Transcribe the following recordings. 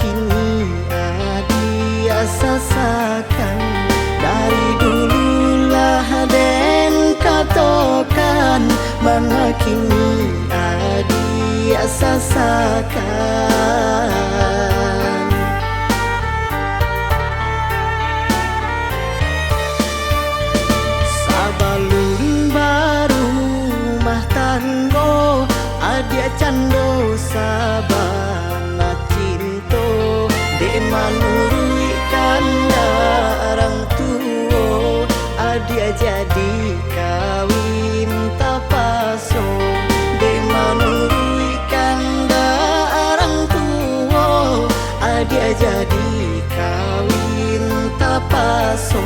kini dia sasakan. Dari dululah den katokan, mangga kini dia sasakan. Sabalun baru mah tanggo adia cando sabana cinto de manurui kandarang tuo adia jadi kawin tapaso de manurui kandarang tuo adia jadi kawin tapaso.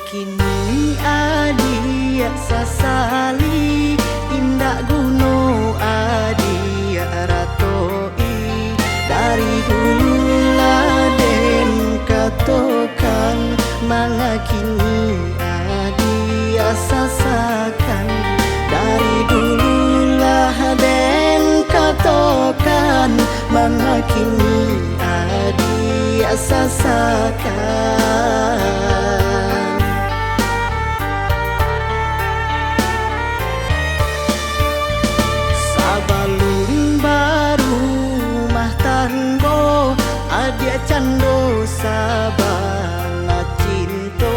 Kini adia sasali indak guno adia ratoi. Dari dulu laden katokan, mangga kini adia sasakan. Dari dulu laden katokan, mangga kini adia sasakan. Adia cando sabana cinto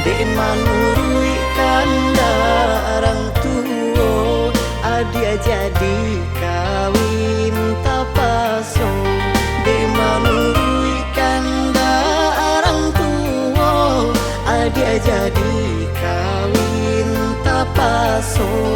de manurui kandarang tuo adia jadi kawin tapaso de manurui kandarang tuo adia jadi kawin tapaso.